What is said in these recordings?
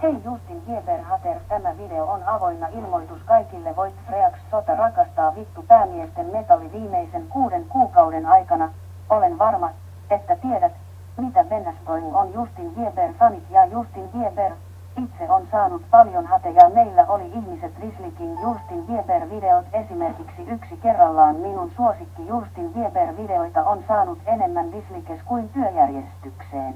Hei Justin Bieber Hater, tämä video on avoinna ilmoitus kaikille voit Reax Sota rakastaa vittu päämiesten metalli viimeisen 6 kuukauden aikana. Olen varma, että tiedät, mitä Venäsboing on Justin Bieber fanit ja Justin Bieber. Itse on saanut paljon hateja, meillä oli ihmiset Rislikin Justin Bieber videot esimerkiksi yksi kerrallaan minun suosikki Justin Bieber videoita on saanut enemmän dislikes kuin työjärjestykseen.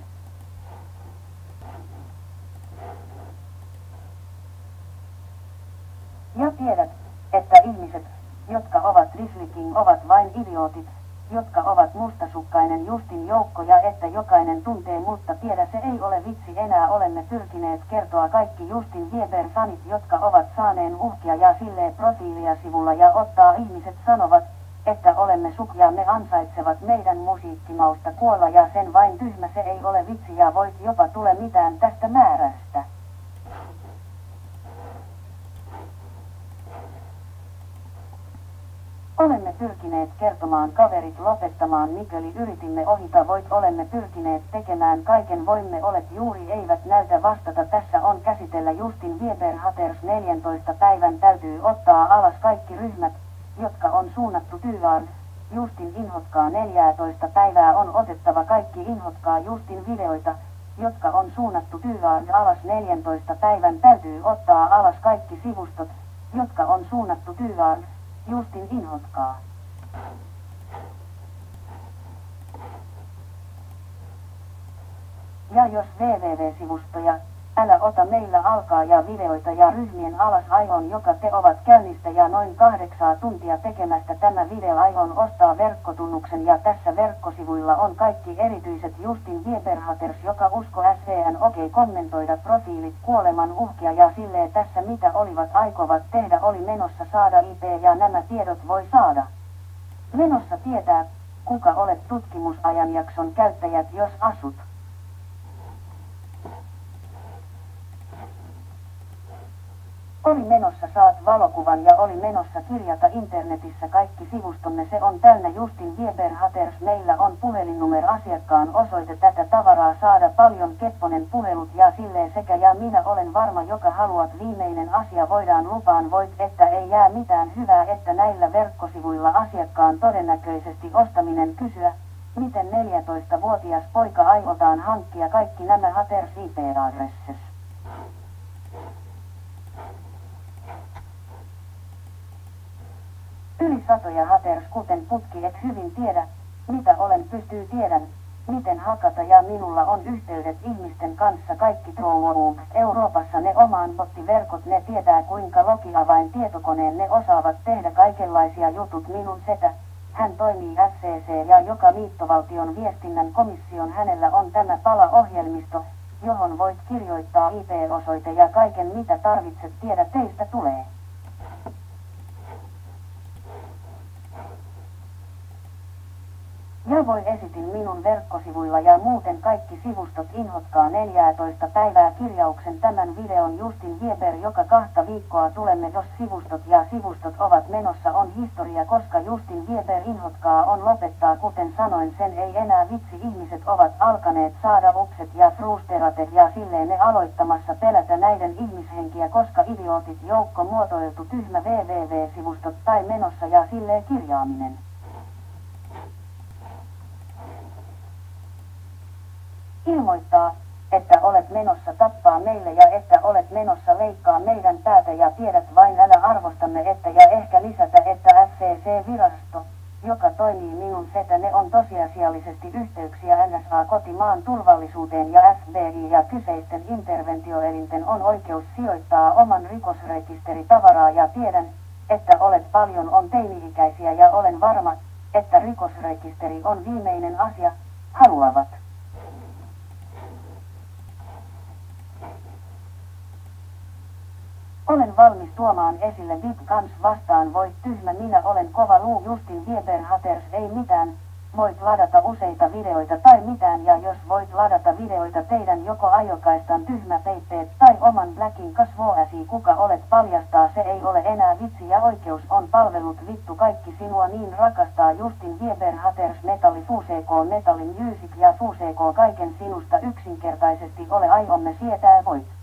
Ja tiedät, että ihmiset, jotka ovat Risliking ovat vain idiootit, jotka ovat mustasukkainen Justin joukko ja että jokainen tuntee mutta tiedä se ei ole vitsi enää olemme pyrkineet kertoa kaikki Justin Bieber fanit jotka ovat saaneen uhkia ja silleen profiilia sivulla ja ottaa ihmiset sanovat, että olemme suk ja ne ansaitsevat meidän musiikkimausta kuolla ja sen vain tyhmä se ei ole vitsi ja voit jopa tule mitään tästä määrästä. Olemme pyrkineet kertomaan kaverit lopettamaan mikäli yritimme ohita voit olemme pyrkineet tekemään kaiken voimme olet juuri eivät näytä vastata tässä on käsitellä Justin Bieber Haters 14 päivän täytyy ottaa alas kaikki ryhmät, jotka on suunnattu tyylään. Justin inhotkaa 14 päivää on otettava kaikki inhotkaa Justin videoita, jotka on suunnattu tyylään alas 14 päivän täytyy ottaa alas kaikki sivustot, jotka on suunnattu tyylään. Justin inhotkaa. Ja jos www-sivustoja, älä ota meillä alkaa ja videoita ja ryhmien alas aihon joka te ovat käynnistä ja noin 8 tuntia tekemästä tämä video aihon ostaa verkkotunnuksen ja tässä verkkosivuilla on kaikki erityiset Justin Bieber Haters joka usko SVN kommentoida profiilit kuoleman uhkia ja silleen tässä mitä olivat aikovat tehdä oli menossa saada IP ja nämä tiedot voi saada. Menossa tietää, kuka olet tutkimusajanjakson käyttäjät jos asut. Oli menossa saat valokuvan ja oli menossa kirjata internetissä kaikki sivustonne se on täynnä Justin Bieber Haters meillä on puhelinnumero asiakkaan osoite tätä tavaraa saada paljon Kepponen puhelut ja silleen sekä ja minä olen varma joka haluat viimeinen asia voidaan lupaan voit että ei jää mitään hyvää että näillä verkkosivuilla asiakkaan todennäköisesti ostaminen kysyä, miten 14-vuotias poika aiotaan hankkia kaikki nämä Haters IP-adresses. Yli satoja Haters kuten putki et hyvin tiedä, mitä olen pystyy tiedän, miten hakata ja minulla on yhteydet ihmisten kanssa kaikki trolluu, Euroopassa ne omaan bottiverkot ne tietää kuinka logiavain tietokoneen ne osaavat tehdä kaikenlaisia jutut minun setä, hän toimii FCC ja joka liittovaltion viestinnän komission hänellä on tämä pala-ohjelmisto, johon voit kirjoittaa IP-osoite ja kaiken mitä tarvitset tiedä teistä tulee. Ja voi esitin minun verkkosivuilla ja muuten kaikki sivustot inhotkaa 14 päivää kirjauksen tämän videon Justin Bieber joka 2 viikkoa tulemme jos sivustot ovat menossa on historia koska Justin Bieber inhotkaa on lopettaa kuten sanoin sen ei enää vitsi ihmiset ovat alkaneet saada ukset ja frusteratet ja silleen ne aloittamassa pelätä näiden ihmishenkiä koska idiootit joukko muotoiltu tyhmä www-sivustot tai menossa ja silleen kirjaaminen. Ilmoittaa, että olet menossa tappaa meille ja että olet menossa leikkaa meidän päätä ja tiedät vain älä arvostamme että ja ehkä lisätä että FCC-virasto, joka toimii minun setä ne on tosiasiallisesti yhteyksiä NSA kotimaan turvallisuuteen ja FBI ja kyseisten interventioelinten on oikeus sijoittaa oman rikosrekisteritavaraa ja tiedän, että olet paljon on teini-ikäisiä ja olen varma, että rikosrekisteri on viimeinen asia, haluavat. Olen valmis tuomaan esille Big Guns vastaan voit tyhmä minä olen kova luu Justin Bieber Haters ei mitään, voit ladata useita videoita tai mitään ja jos voit ladata videoita teidän joko ajokaistan tyhmä peitteet tai oman Blackin kasvoäsi kuka olet paljastaa se ei ole enää vitsi ja oikeus on palvelut vittu kaikki sinua niin rakastaa Justin Bieber Haters metalli FUCK metallin music ja FUCK kaiken sinusta yksinkertaisesti ole aiomme sietää voit.